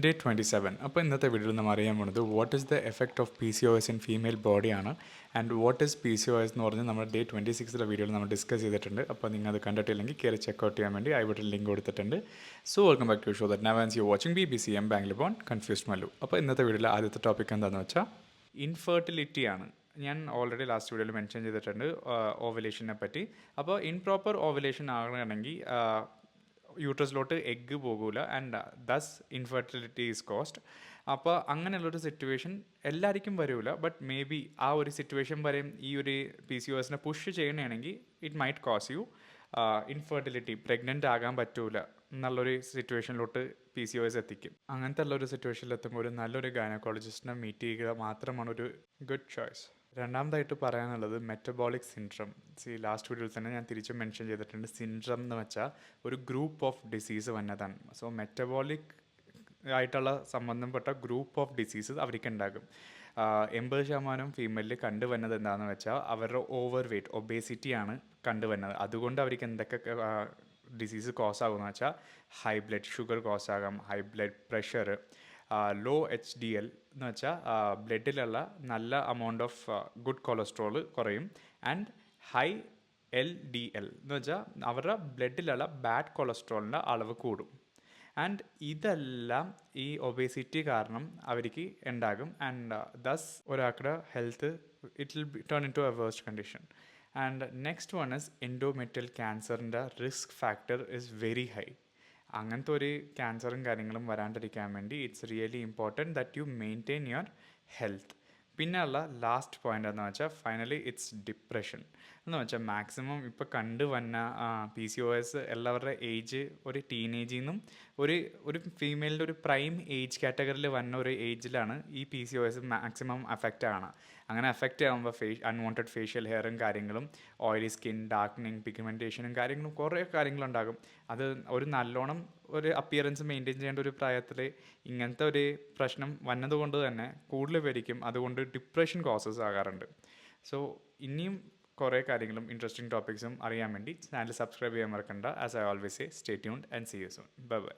Day 27. അപ്പോൾ ഇന്നത്തെ വീഡിയോയിൽ നമ്മൾ അറിയാൻ പോകുന്നത് what is the effect of P C O S in female ബോഡിയാണ്. And what is P C O S എന്ന് പറഞ്ഞ് നമ്മൾ ഡേ 26 വീഡിയോയിൽ നമ്മൾ ഡിസ്കസ് ചെയ്തിട്ടുണ്ട്. അപ്പോൾ നിങ്ങൾ അത് കണ്ടിട്ടില്ലെങ്കിൽ കയറി ചെക്കൗട്ട് ചെയ്യാൻ വേണ്ടി ഐ ബട്ടൺ ലിങ്ക് കൊടുത്തിട്ടുണ്ട്. So welcome back to show that now and you watching BBC Bangalore born confused Mallu. അപ്പോൾ ഇന്നത്തെ വീഡിയോയിൽ ആദ്യത്തെ ടോപ്പിക് എന്താണെന്ന് വെച്ചാൽ ഇൻഫെർട്ടിലിറ്റിയാണ്. ഞാൻ ഓൾറെഡി ലാസ്റ്റ് വീഡിയോയിൽ മെൻഷൻ ചെയ്തിട്ടുണ്ട് ഓവലേഷനെ പറ്റി. അപ്പോൾ ഇൻപ്രോപ്പർ ഓവലേഷൻ ആകണമെങ്കിൽ യൂട്രസിലോട്ട് എഗ്ഗ് പോകില്ല and thus infertility is caused. അപ്പോൾ അങ്ങനെയുള്ളൊരു സിറ്റുവേഷൻ എല്ലാവർക്കും വരില്ല, ബട്ട് മേ ബി ആ ഒരു സിറ്റുവേഷൻ വരെയും ഈ ഒരു പി സി ഒ എസിനെ പുഷ് ചെയ്യണമെങ്കിൽ it might cause you infertility, pregnant ആകാൻ പറ്റൂല എന്നുള്ളൊരു സിറ്റുവേഷനിലോട്ട് പി സി ഒ എസ് എത്തിക്കും. അങ്ങനത്തെ ഉള്ളൊരു സിറ്റുവേഷനിൽ എത്തുമ്പോൾ ഒരു നല്ലൊരു ഗൈനക്കോളജിസ്റ്റിനെ മീറ്റ് ചെയ്യുക മാത്രമാണ് ഒരു ഗുഡ് ചോയ്സ്. രണ്ടാമതായിട്ട് പറയാനുള്ളത് മെറ്റബോളിക് സിൻഡ്രം. ലാസ്റ്റ് വീഡിയോയിൽ തന്നെ ഞാൻ തിരിച്ചും മെൻഷൻ ചെയ്തിട്ടുണ്ട്. സിൻഡ്രം എന്ന് വെച്ചാൽ ഒരു ഗ്രൂപ്പ് ഓഫ് ഡിസീസ് വന്നതാണ്. സോ മെറ്റബോളിക് ആയിട്ടുള്ള സംബന്ധപ്പെട്ട ഗ്രൂപ്പ് ഓഫ് ഡിസീസസ് അവർക്ക് ഉണ്ടാകും. 80% ഫീമെയിലിൽ കണ്ടുവന്നത് എന്താണെന്ന് വെച്ചാൽ അവരുടെ ഓവർ വെയ്റ്റ്, ഒബേസിറ്റിയാണ് കണ്ടുവന്നത്. അതുകൊണ്ട് അവർക്ക് എന്തൊക്കെ ഡിസീസ് കോസ് ആകുമെന്ന് വെച്ചാൽ ഹൈ ബ്ലഡ് ഷുഗർ കോസ് ആകാം, high blood pressure, low HDL എന്ന് വെച്ചാൽ ബ്ലഡിലുള്ള നല്ല എമൗണ്ട് ഓഫ് ഗുഡ് കൊളസ്ട്രോൾ കുറയും, ആൻഡ് ഹൈ LDL എന്ന് വെച്ചാൽ അവരുടെ ബ്ലഡിലുള്ള ബാഡ് കൊളസ്ട്രോളിൻ്റെ അളവ് കൂടും. ആൻഡ് ഇതെല്ലാം ഈ ഒബേസിറ്റി കാരണം അവർക്ക് ഉണ്ടാകും. ആൻഡ് ദസ് ഒരാളുടെ health it will turn into a worst condition. And next one is endometrial ക്യാൻസറിൻ്റെ risk factor is very high. അങ്ങനത്തെ ഒരു ക്യാൻസറും കാര്യങ്ങളും വരാണ്ടിരിക്കാൻ വേണ്ടി it's really important that you maintain your health. പിന്നെ ഉള്ള ലാസ്റ്റ് പോയിൻ്റ് എന്ന് വെച്ചാൽ ഫൈനലി ഇറ്റ്സ് ഡിപ്രഷൻ എന്ന് വെച്ചാൽ മാക്സിമം ഇപ്പോൾ കണ്ടുവന്ന പി സി ഒ എസ് എല്ലാവരുടെ ഏജ് ഒരു ടീനേജിൽ നിന്നും ഒരു ഫീമെയിലിൻ്റെ ഒരു പ്രൈം ഏജ് കാറ്റഗറിയിൽ വന്ന ഒരു ഏജിലാണ് ഈ P C O S maximum affect ആണ്. അങ്ങനെ അഫക്റ്റ് ആകുമ്പോൾ അൺവാണ്ടഡ് ഫേഷ്യൽ ഹെയറും കാര്യങ്ങളും, ഓയിലി സ്കിൻ, ഡാർക്കനിങ്, പിഗ്മെൻറ്റേഷനും കാര്യങ്ങളും കുറേ കാര്യങ്ങളുണ്ടാകും. അത് ഒരു നല്ലോണം ഒരു അപ്പിയറൻസ് മെയിൻറ്റെയിൻ ചെയ്യേണ്ട ഒരു പ്രായത്തിൽ ഇങ്ങനത്തെ ഒരു പ്രശ്നം വന്നതുകൊണ്ട് തന്നെ കൂടുതൽ പേരിക്കും അതുകൊണ്ട് ഡിപ്രഷൻ കോസസ് ആകാറുണ്ട്. സോ ഇനിയും കുറേ കാര്യങ്ങളും ഇൻട്രസ്റ്റിംഗ് ടോപ്പിക്സും അറിയാൻ വേണ്ടി ചാനൽ സബ്സ്ക്രൈബ് ചെയ്യാൻ മറക്കണ്ട. As I always say, stay tuned and see you soon. Bye by.